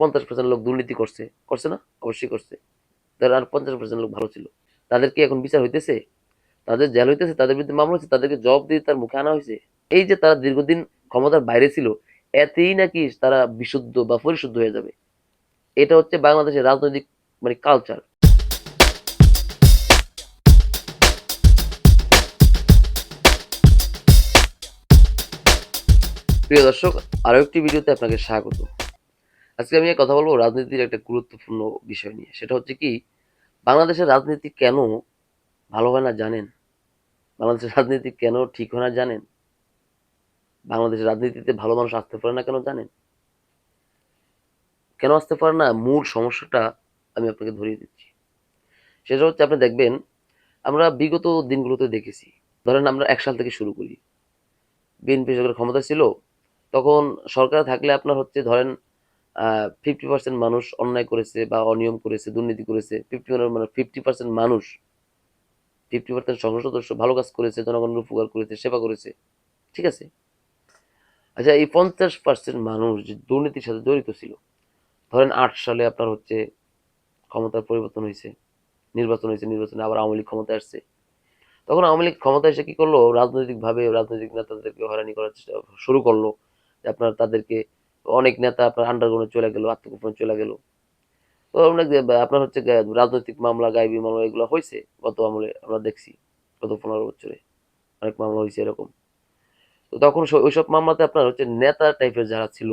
50% লোক দুর্নীতি করছে, করছে না? অবশ্যই করছে। তার আর 50% লোক ভালো ছিল। তাদের কি এখন বিচার হইতেছে? তাদের জেল হইতেছে, তাদের বিরুদ্ধে মামলা হচ্ছে, তাদেরকে জবাব দিয়ে তার মুখে আনা হয়েছে। এই যে তারা দীর্ঘদিন ক্ষমতার বাইরে ছিল, এতেই নাকি তারা বিশুদ্ধ বা পরিশুদ্ধ হয়ে যাবে। এটা হচ্ছে বাংলাদেশের রাজনৈতিক মানে কালচার। প্রিয় দর্শক, আরো একটি ভিডিওতে আপনাকে স্বাগত। আজকে আমি কথা বলবো রাজনীতির একটা গুরুত্বপূর্ণ বিষয় নিয়ে। সেটা হচ্ছে কি, বাংলাদেশের রাজনীতি কেন ভালো হয় না জানেন? বাংলাদেশের রাজনীতি কেন ঠিক হয় না জানেন? বাংলাদেশের রাজনীতিতে ভালো মানুষ আসতে পারে না কেন জানেন? কেন আসতে পারে না, মূল সমস্যাটা আমি আপনাকে ধরিয়ে দিচ্ছি। সেটা হচ্ছে, আপনি দেখবেন আমরা বিগত দিনগুলোতে দেখেছি। ধরেন আমরা 1 সাল থেকে শুরু করি। বিএনপি যখন ক্ষমতা ছিল, তখন সরকার থাকলে আপনার হচ্ছে ধরেন 50% মানুষ অন্যায় করেছে বা অনিয়ম করেছে, দুর্নীতি করেছে। 50% মানুষ, 50% সংসদ সদস্য ভালো কাজ করেছে, জনগণের উপকার করেছে, সেবা করেছে। ঠিক আছে? আচ্ছা, এই 50% মানুষ যে দুর্নীতির সাথে জড়িত ছিল, ধরেন 8 সালে আপনার হচ্ছে ক্ষমতার পরিবর্তন হয়েছে, নির্বাচন হয়েছে, নির্বাচনে আবার আওয়ামী লীগ ক্ষমতায় আসছে। তখন আওয়ামী লীগ ক্ষমতায় এসে কি করলো, রাজনৈতিকভাবে রাজনৈতিক নেতাদেরকে হয়রানি করার চেষ্টা শুরু করলো। যে আপনার তাদেরকে, অনেক নেতা আপনার আন্ডারগ্রাউন্ডে চলে গেল, আত্মগোপনে চলে গেল। তো অনেক আপনার হচ্ছে রাজনৈতিক মামলা, গায়েবী মামলা এগুলো হয়েছে গত আমলে, আমরা দেখছি গত 15 বছরে অনেক মামলা হয়েছে এরকম। তো তখন ওইসব মামলাতে আপনার হচ্ছে নেতা টাইপের যারা ছিল,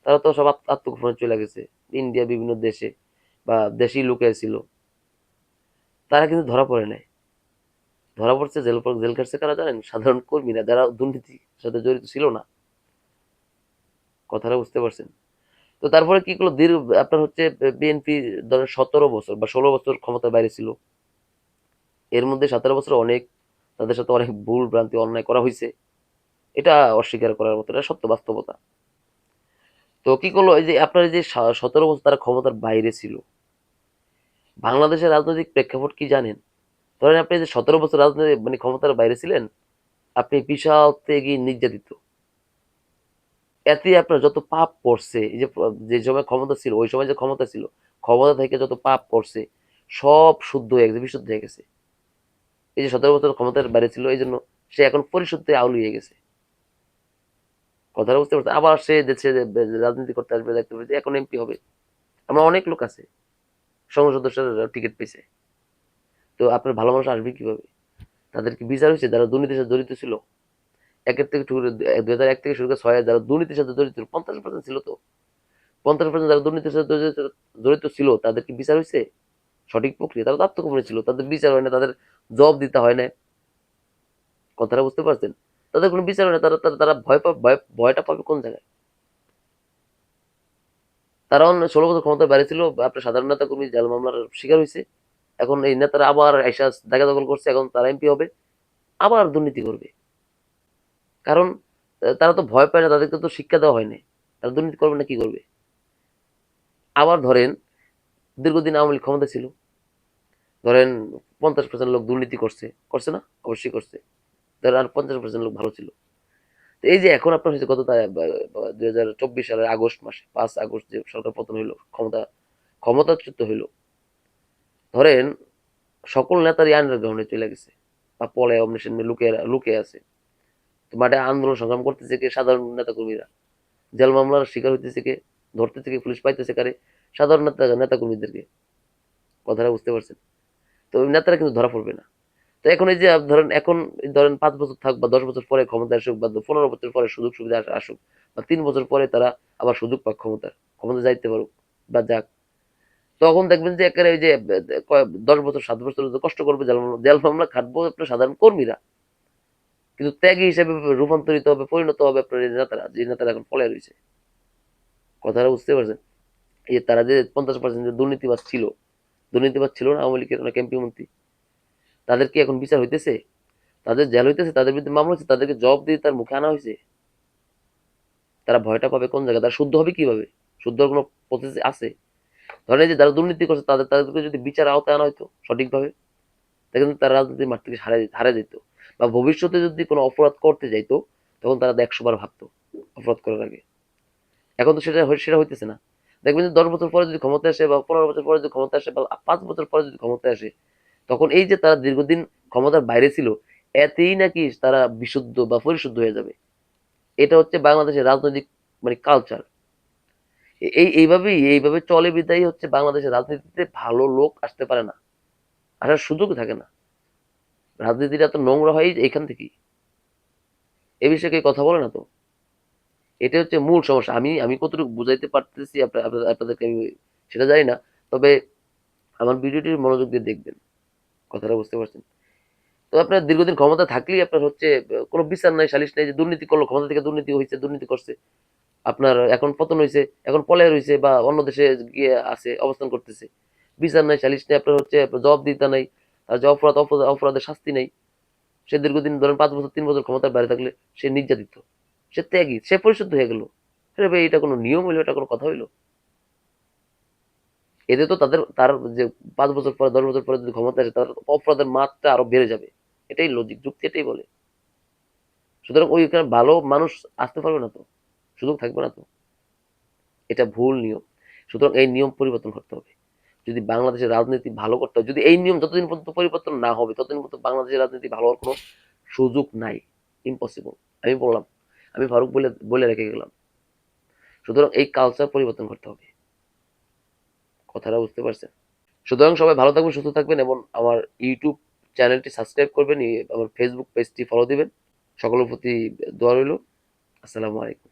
তারা তো সব আত্মগোপনে চলে গেছে ইন্ডিয়া, বিভিন্ন দেশে, বা দেশেই লুকিয়ে ছিল। তারা কিন্তু ধরা পড়ে নাই। ধরা পড়ছে, জেল কাটছে কারা জানেন? সাধারণ কর্মীরা, যারা দুর্নীতির সাথে জড়িত ছিল না। কথাটা বুঝতে পারছেন? তো তারপরে কি করলো, দীর্ঘ আপনার হচ্ছে বিএনপি ধরেন 17 বছর বা 16 বছর ক্ষমতার বাইরে ছিল। এর মধ্যে 17 বছর অনেক, তাদের সাথে অনেক ভুল ভ্রান্তি অন্যায় করা হয়েছে। এটা অস্বীকার করার মতো, এটা সত্য বাস্তবতা। তো কি করলো, এই যে আপনার এই যে 17 বছর তারা ক্ষমতার বাইরে ছিল, বাংলাদেশের রাজনৈতিক প্রেক্ষাপট কি জানেন? ধরেন আপনি যে 17 বছর রাজনৈতিক মানে ক্ষমতার বাইরে ছিলেন, আপনি বিশাল ত্যাগী, নির্যাতিত। এতে আপনার যত পাপ পড়ছে, এই যে যে সময় ক্ষমতা ছিল, ওই সময় যে ক্ষমতা ছিল, ক্ষমতা থেকে যত পাপ পড়ছে, সব শুদ্ধ হয়ে গেছে, বিশুদ্ধ হয়ে গেছে। এই যে 17 বছর ক্ষমতার বাইরে ছিল, এই জন্য সে এখন পরিশুদ্ধ আউল হয়ে গেছে। কথাটা বুঝতে পারছে? আবার সে দেশে রাজনীতি করতে আসবে, দেখতে পাচ্ছে এখন এমপি হবে। আমরা অনেক লোক আছে সংসদ সদস্যের টিকিট পেয়েছে। তো আপনার ভালো মানুষ আসবে কিভাবে? তাদেরকে বিচার হয়েছে যারা দুর্নীতির সাথে জড়িত ছিল। 2001 থেকে শুরু করে 6 যারা দুর্নীতির সাথে জড়িত ছিল, 50% ছিল তো। 50% যারা দুর্নীতির সাথে জড়িত ছিল, তাদেরকে বিচার হয়েছে সঠিক প্রক্রিয়া? তারা তো আত্মগোপনে ছিল, তাদের বিচার হয় না, তাদের জবাব দিতে হয় না। কথাটা বুঝতে পারছেন? তাদের কোনো বিচার হয় না, তারা তারা তারা ভয় পাবে, ভয়টা পাবে কোন জায়গায়? তারা 16 বছর ক্ষমতায় বাইরে ছিল, আপনার সাধারণ নেতা কর্মী জাল মামলার শিকার হয়েছে। এখন এই নেতারা আবার এসে জায়গা দখল করছে, এখন তারা এমপি হবে, আবার দুর্নীতি করবে। কারণ তারা তো ভয় পায় না, তাদেরকে তো শিক্ষা দেওয়া হয়নি। তারা দুর্নীতি করবে না কি করবে? আবার ধরেন দীর্ঘদিন আওয়ামী লীগ ক্ষমতা ছিল, ধরেন 50% লোক দুর্নীতি করছে, করছে না? অবশ্যই করছে। ধরেন আর 50% লোক ভালো ছিল। তো এই যে এখন আপনার হচ্ছে গত 2024 সালের আগস্ট মাসে, 5 আগস্ট যে সরকার পতন হইলো, ক্ষমতাচ্যুত হইলো, ধরেন সকল নেতারই আন্ডারগ্রাউন্ডে চলে গেছে, বা পলায় অমনি লুকিয়ে লুকিয়ে আছে। তো মাঠে আন্দোলন সংগ্রাম করতেছে কে? সাধারণ নেতা কর্মীরা। জেল মামলার শিকার হইতেছে কে? ধরতেছে কে? পুলিশ পাইতেছে কারে? সাধারণ নেতা কর্মীদেরকে। কথাটা বুঝতে পারছেন? তো ওই নেতারা কিন্তু ধরা পড়বে না। তো এখন এই যে ধরেন, এখন ধরেন 5 বছর থাক বা 10 বছর পরে ক্ষমতা আসুক, বা 15 বছর পরে সুযোগ সুবিধা আসুক, বা 3 বছর পরে তারা আবার সুযোগ পাক ক্ষমতা যাইতে পারুক বা যাক, তখন দেখবেন যে একেবারে ওই যে 10 বছর 7 বছর কষ্ট করবে, জেল মামলা খাটবো আপনার সাধারণ কর্মীরা, কিন্তু ত্যাগী হিসেবে রূপান্তরিত হবে, পরিণত হবে আপনার এই নেতারা, যে নেতারা এখন পলায় রয়েছে। কথাটা বুঝতে পারছেন? এই যে তারা যে 50% যে দুর্নীতিবাজ ছিল না আওয়ামী লীগের অনেক এমপি মন্ত্রী, তাদের কি এখন বিচার হইতেছে? তাদের জেল হইতেছে, তাদের বিরুদ্ধে মামলা হচ্ছে, তাদেরকে জবাব দিয়ে তার মুখে আনা হয়েছে। তারা ভয়টা পাবে কোন জায়গায়? তারা শুদ্ধ হবে কিভাবে? শুদ্ধ হওয়ার কোনো প্রসেস আছে? ধরেন এই যে যারা দুর্নীতি করছে, তাদেরকে যদি বিচার আওতায় আনা হইতো সঠিকভাবে, দেখেন তারা রাজনীতির মাঠ থেকে হারা যেত। বা ভবিষ্যতে যদি কোনো অপরাধ করতে যাইতো, তখন তারা 100 বার ভাবতো অপরাধ করার আগে। এখন তো সেটা হইতেছে না। দেখবেন যে 10 বছর পরে যদি ক্ষমতা আসে বা 15 বছর পরে যদি ক্ষমতা আসে বা 5 বছর পরে যদি ক্ষমতা আসে, তখন এই যে তারা দীর্ঘদিন ক্ষমতার বাইরে ছিল, এতেই নাকি তারা বিশুদ্ধ বা পরিশুদ্ধ হয়ে যাবে। এটা হচ্ছে বাংলাদেশের রাজনৈতিক মানে কালচার। এইভাবে চলে বিদায়ী হচ্ছে বাংলাদেশের রাজনীতিতে ভালো লোক আসতে পারে না, আসার সুযোগ থাকে না। রাজনীতিটা তো নোংরা হয় এখান থেকেই। এ বিষয়ে কেউ কথা বলে না তো। এটা হচ্ছে মূল সমস্যা। আমি আমি কতটুকু বুঝাইতে পারতেছি আপনাদেরকে আমি সেটা জানি না। তবে আমার ভিডিওটি মনোযোগ দিয়ে দেখবেন, কথাটা বুঝতে পারছেন। তো আপনার দীর্ঘদিন ক্ষমতা থাকলেই আপনার হচ্ছে কোনো বিচার নাই, সালিশ নাই, যে দুর্নীতি করলো, ক্ষমতা থেকে দুর্নীতি হয়েছে, দুর্নীতি করছে, আপনার এখন পতন হয়েছে, এখন পলায়ন হয়েছে বা অন্য দেশে গিয়ে আছে, অবস্থান করতেছে। বিচার নাই, সালিশ নাই, আপনার হচ্ছে জবাবদিহিতা নাই, আর যে অপরাধের শাস্তি নাই। সে দীর্ঘদিন ধরেন 5 বছর 3 বছর ক্ষমতার বাইরে থাকলে সে নির্যাতিত, সে ত্যাগী, সে পরিশুদ্ধ হয়ে গেল। আরে ভাই, এটা কোনো নিয়ম হইলো? এটা কোনো কথা হইলো? এতে তো তার যে 5 বছর পরে 10 বছর পরে যদি ক্ষমতা আসে, তার অপরাধের মাত্রা আরো বেড়ে যাবে। এটাই লজিক, যুক্তি এটাই বলে। সুতরাং ওইখানে ভালো মানুষ আসতে পারবে না তো, সুযোগ থাকবে না তো। এটা ভুল নিয়ম। সুতরাং এই নিয়ম পরিবর্তন করতে হবে। যদি বাংলাদেশের রাজনীতি ভালো করতে হয়, যদি এই নিয়ম যতদিন পর্যন্ত পরিবর্তন না হবে, ততদিন পর্যন্ত বাংলাদেশের রাজনীতি ভালো হওয়ার কোনো সুযোগ নাই। ইম্পসিবল। আমি বললাম, আমি ফারুক বলে বলে রেখে গেলাম। সুতরাং এই কালচার পরিবর্তন করতে হবে। কথাটা বুঝতে পারছেন? সুতরাং সবাই ভালো থাকবেন, সুস্থ থাকবেন এবং আমার ইউটিউব চ্যানেলটি সাবস্ক্রাইব করবেন, আমার ফেসবুক পেজটি ফলো দিবেন। সকলের প্রতি দোয়া রইল। আসসালামু আলাইকুম।